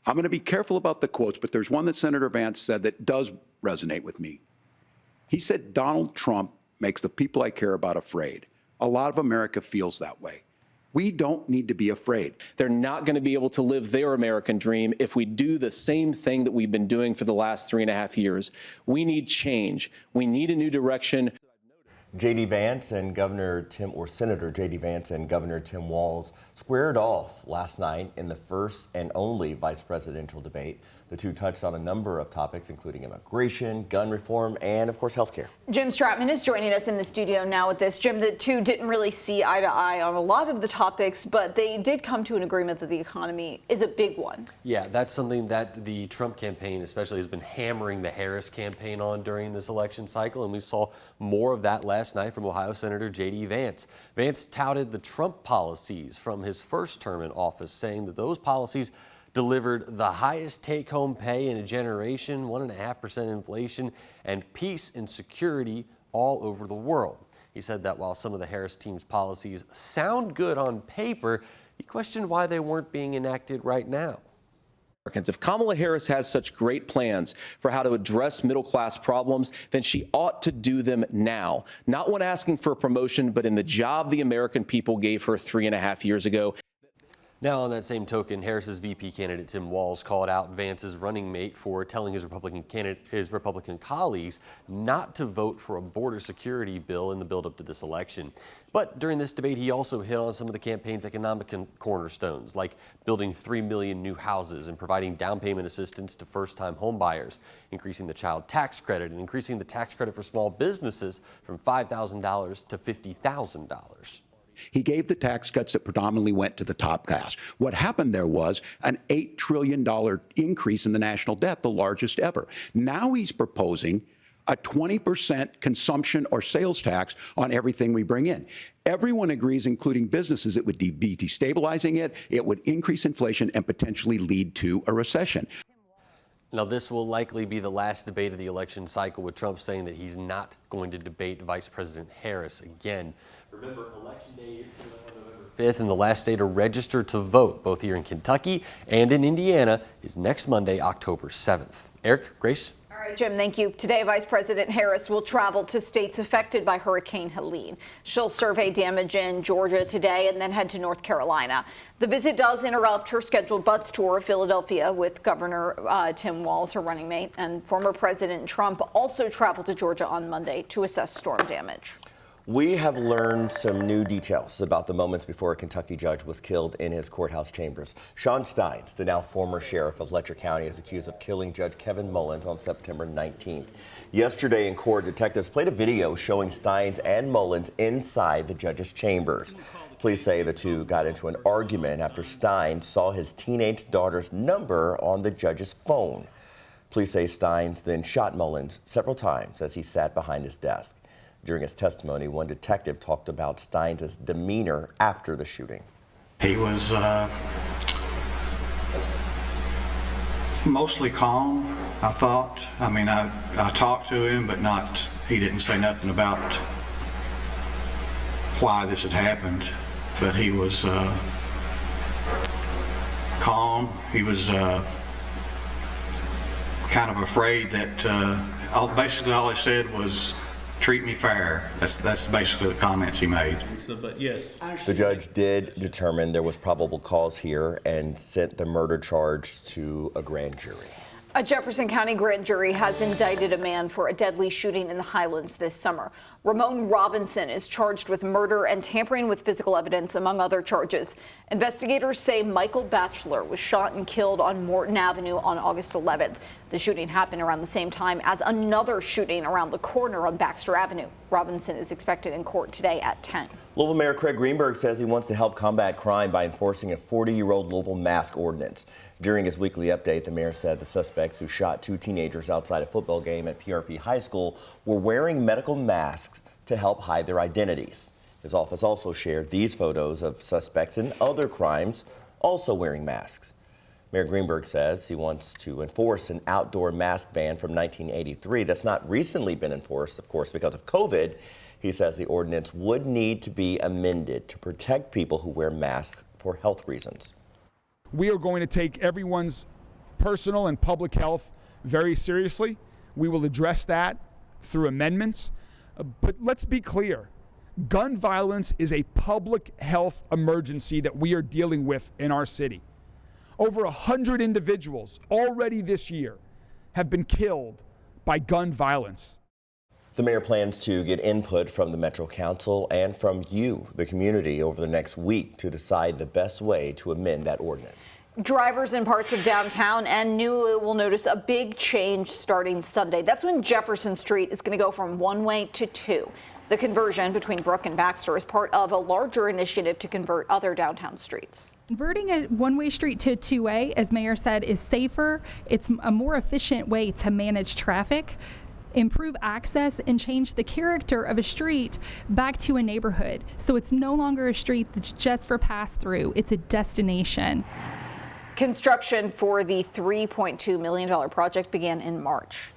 I'm going to be careful about the quotes, but there's one that Senator Vance said that does resonate with me. He said, Donald Trump makes the people I care about afraid. A lot of America feels that way. We don't need to be afraid. They're not going to be able to live their American dream if we do the same thing that we've been doing for the last 3.5 years. We need change. We need a new direction. Senator Vance and Governor Tim Walz squared off last night in the first and only vice presidential debate. The two touched on a number of topics, including immigration, gun reform, and, of course, health care. Jim Stratman is joining us in the studio now with this. Jim, the two didn't really see eye to eye on a lot of the topics, but they did come to an agreement that the economy is a big one. Yeah, that's something that the Trump campaign especially has been hammering the Harris campaign on during this election cycle, and we saw more of that last night from Ohio Senator J.D. Vance. Vance touted the Trump policies from his first term in office, saying that those policies delivered the highest take-home pay in a generation, 1.5% inflation, and peace and security all over the world. He said that while some of the Harris team's policies sound good on paper, he questioned why they weren't being enacted right now. If Kamala Harris has such great plans for how to address middle-class problems, then she ought to do them now. Not when asking for a promotion, but in the job the American people gave her 3.5 years ago. Now, on that same token, Harris's VP candidate Tim Walz called out Vance's running mate for telling his Republican colleagues not to vote for a border security bill in the build-up to this election. But during this debate, he also hit on some of the campaign's economic cornerstones, like building 3 million new houses and providing down payment assistance to first-time homebuyers, increasing the child tax credit and increasing the tax credit for small businesses from $5,000 to $50,000. He gave the tax cuts that predominantly went to the top class. What happened there was an $8 trillion increase in the national debt, the largest ever. Now he's proposing a 20% consumption or sales tax on everything we bring in. Everyone agrees, including businesses, it would be destabilizing it, it would increase inflation and potentially lead to a recession. Now, this will likely be the last debate of the election cycle, with Trump saying that he's not going to debate Vice President Harris again. Remember, Election Day is November 5th, and the last day to register to vote, both here in Kentucky and in Indiana, is next Monday, October 7th. Eric, Grace? All right, Jim, thank you. Today, Vice President Harris will travel to states affected by Hurricane Helene. She'll survey damage in Georgia today and then head to North Carolina. The visit does interrupt her scheduled bus tour of Philadelphia with Governor Tim Walz, her running mate, and former President Trump also traveled to Georgia on Monday to assess storm damage. We have learned some new details about the moments before a Kentucky judge was killed in his courthouse chambers. Sean Steins, the now former sheriff of Letcher County, is accused of killing Judge Kevin Mullins on September 19th. Yesterday in court, detectives played a video showing Steins and Mullins inside the judge's chambers. Police say the two got into an argument after Steins saw his teenage daughter's number on the judge's phone. Police say Steins then shot Mullins several times as he sat behind his desk. During his testimony, one detective talked about Steins' demeanor after the shooting. He was mostly calm, I thought. I mean, I talked to him, but he didn't say nothing about why this had happened. But he was calm. He was kind of afraid that basically all he said was, "Treat me fair." That's basically the comments he made. But yes. The judge did determine there was probable cause here and sent the murder charge to a grand jury. A Jefferson County grand jury has indicted a man for a deadly shooting in the Highlands this summer. Ramon Robinson is charged with murder and tampering with physical evidence, among other charges. Investigators say Michael Batchelor was shot and killed on Morton Avenue on August 11th. The shooting happened around the same time as another shooting around the corner on Baxter Avenue. Robinson is expected in court today at 10. Louisville Mayor Craig Greenberg says he wants to help combat crime by enforcing a 40-year-old Louisville mask ordinance. During his weekly update, the mayor said the suspects who shot two teenagers outside a football game at PRP High School were wearing medical masks to help hide their identities. His office also shared these photos of suspects in other crimes also wearing masks. Mayor Greenberg says he wants to enforce an outdoor mask ban from 1983 that's not recently been enforced, of course, because of COVID. He says the ordinance would need to be amended to protect people who wear masks for health reasons. We are going to take everyone's personal and public health very seriously. We will address that through amendments. But let's be clear. Gun violence is a public health emergency that we are dealing with in our city. Over 100 individuals already this year have been killed by gun violence. The mayor plans to get input from the Metro Council and from you, the community, over the next week to decide the best way to amend that ordinance. Drivers in parts of downtown and New will notice a big change starting Sunday. That's when Jefferson Street is going to go from one-way to two. The conversion between Brook and Baxter is part of a larger initiative to convert other downtown streets. Converting a one-way street to a two-way, as Mayor said, is safer. It's a more efficient way to manage traffic, improve access, and change the character of a street back to a neighborhood. So it's no longer a street that's just for pass-through. It's a destination. Construction for the $3.2 million project began in March.